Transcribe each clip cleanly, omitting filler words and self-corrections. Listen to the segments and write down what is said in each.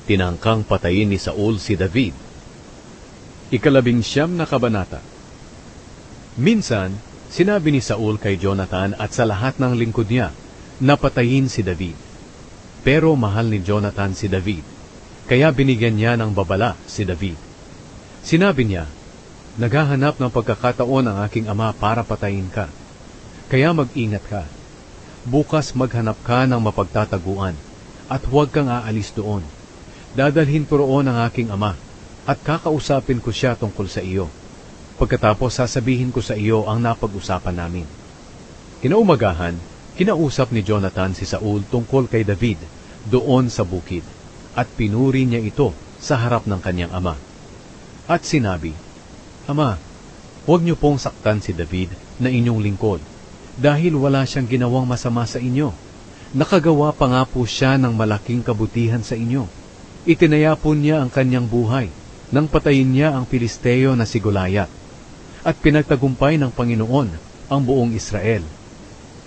tinangkang patayin ni Saul si David. 19 na kabanata. Minsan, sinabi ni Saul kay Jonathan at sa lahat ng lingkod niya na patayin si David. Pero mahal ni Jonathan si David, kaya binigyan niya ng babala si David. Sinabi niya, "Naghahanap ng pagkakataon ang aking ama para patayin ka. Kaya mag-ingat ka. Bukas maghanap ka ng mapagtataguan at huwag kang aalis doon. Dadalhin ko roon ang aking ama at kakausapin ko siya tungkol sa iyo. Pagkatapos sasabihin ko sa iyo ang napag-usapan namin." Kinaumagahan, kinausap ni Jonathan si Saul tungkol kay David doon sa bukid at pinuri niya ito sa harap ng kanyang ama. At sinabi, "Ama, huwag niyo pong saktan si David na inyong lingkod dahil wala siyang ginawang masama sa inyo. Nakagawa pa nga po siya ng malaking kabutihan sa inyo. Itinaya po niya ang kanyang buhay nang patayin niya ang Pilisteo na si Goliath at pinagtagumpay ng Panginoon ang buong Israel.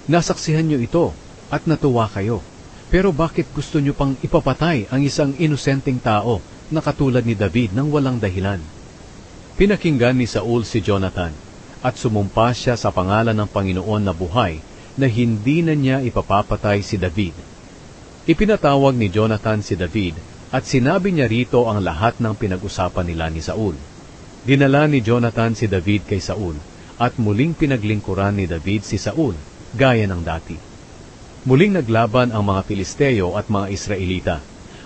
Nasaksihan niyo ito at natuwa kayo. Pero bakit gusto niyo pang ipapatay ang isang inosenteng tao na katulad ni David nang walang dahilan?" Pinakinggan ni Saul si Jonathan at sumumpa siya sa pangalan ng Panginoon na buhay na hindi na niya ipapapatay si David. Ipinatawag ni Jonathan si David at sinabi niya rito ang lahat ng pinag-usapan nila ni Saul. Dinala ni Jonathan si David kay Saul at muling pinaglingkuran ni David si Saul gaya ng dati. Muling naglaban ang mga Filisteo at mga Israelita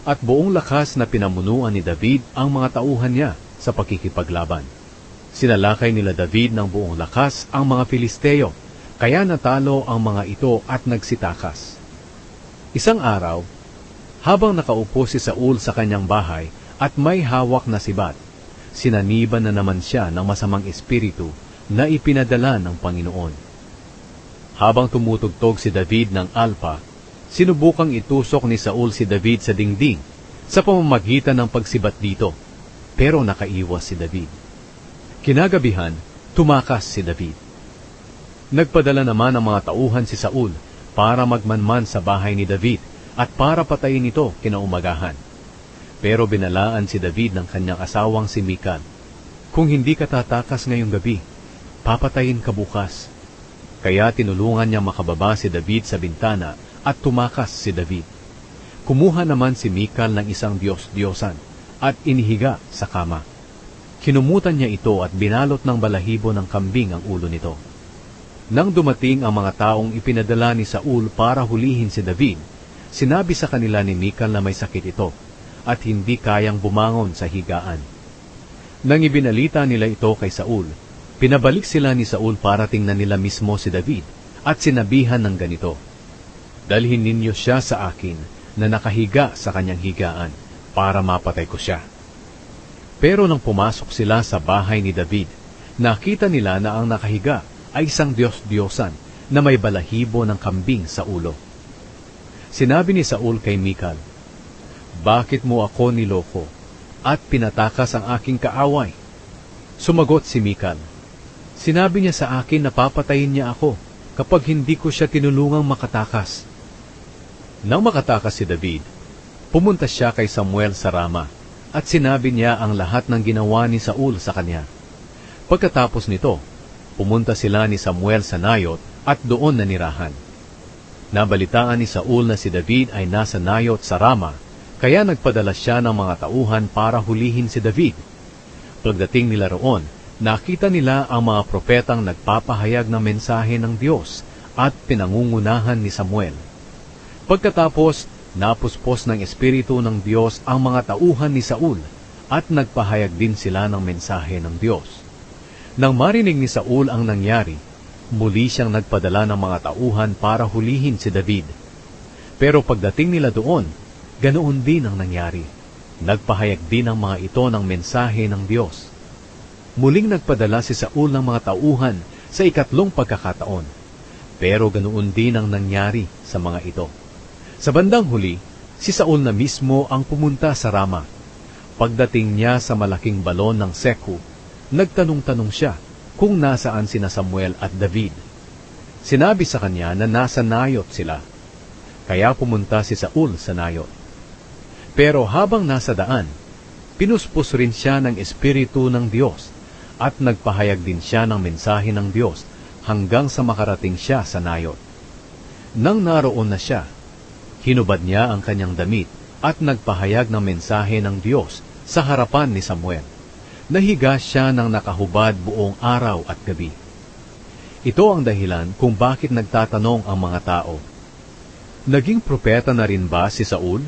at buong lakas na pinamunuan ni David ang mga tauhan niya sa pakikipaglaban. Sinalakay nila David ng buong lakas ang mga Filisteo, kaya natalo ang mga ito at nagsitakas. Isang araw, habang nakaupo si Saul sa kanyang bahay at may hawak na sibat, sinaniban na naman siya ng masamang espiritu na ipinadala ng Panginoon. Habang tumutugtog si David ng alpa, sinubukang itusok ni Saul si David sa dingding sa pamamagitan ng pagsibat dito, pero nakaiwas si David. Kinagabihan, tumakas si David. Nagpadala naman ang mga tauhan si Saul para magmanman sa bahay ni David at para patayin ito kinaumagahan. Pero binalaan si David ng kanyang asawang si Michal, "Kung hindi ka tatakas ngayong gabi, papatayin ka bukas." Kaya tinulungan niya makababa si David sa bintana at tumakas si David. Kumuha naman si Michal ng isang Diyos-Diyosan at inihiga sa kama. Kinumutan niya ito at binalot ng balahibo ng kambing ang ulo nito. Nang dumating ang mga taong ipinadala ni Saul para hulihin si David, sinabi sa kanila ni Michal na may sakit ito at hindi kayang bumangon sa higaan. Nang ibinalita nila ito kay Saul, pinabalik sila ni Saul para tingnan nila mismo si David at sinabihan ng ganito, "Dalhin ninyo siya sa akin na nakahiga sa kanyang higaan para mapatay ko siya." Pero nang pumasok sila sa bahay ni David, nakita nila na ang nakahiga ay isang Diyos-Diyosan na may balahibo ng kambing sa ulo. Sinabi ni Saul kay Michal, "Bakit mo ako niloko at pinatakas ang aking kaaway?" Sumagot si Michal, "Sinabi niya sa akin na papatayin niya ako kapag hindi ko siya tinulungang makatakas." Nang makatakas si David, pumunta siya kay Samuel sa Rama at sinabi niya ang lahat ng ginawa ni Saul sa kanya. Pagkatapos nito, pumunta sila ni Samuel sa Nayot at doon nanirahan. Nabalitaan ni Saul na si David ay nasa Nayot sa Rama, kaya nagpadala siya ng mga tauhan para hulihin si David. Pagdating nila roon, nakita nila ang mga propetang nagpapahayag ng mensahe ng Diyos at pinangungunahan ni Samuel. Pagkatapos, napuspos ng Espiritu ng Diyos ang mga tauhan ni Saul at nagpahayag din sila ng mensahe ng Diyos. Nang marinig ni Saul ang nangyari, muli siyang nagpadala ng mga tauhan para hulihin si David. Pero pagdating nila doon, ganoon din ang nangyari. Nagpahayag din ang mga ito ng mensahe ng Diyos. Muling nagpadala si Saul ng mga tauhan sa ikatlong pagkakataon. Pero ganoon din ang nangyari sa mga ito. Sa bandang huli, si Saul na mismo ang pumunta sa Rama. Pagdating niya sa malaking balon ng Seku, nagtanong-tanong siya kung nasaan sina Samuel at David. Sinabi sa kanya na nasa Nayot sila. Kaya pumunta si Saul sa Nayot. Pero habang nasa daan, pinuspos rin siya ng Espiritu ng Diyos at nagpahayag din siya ng mensahe ng Diyos hanggang sa makarating siya sa Nayot. Nang naroon na siya, hinubad niya ang kanyang damit at nagpahayag ng mensahe ng Diyos sa harapan ni Samuel. Nahiga siya ng nakahubad buong araw at gabi. Ito ang dahilan kung bakit nagtatanong ang mga tao, naging propeta na rin ba si Saul?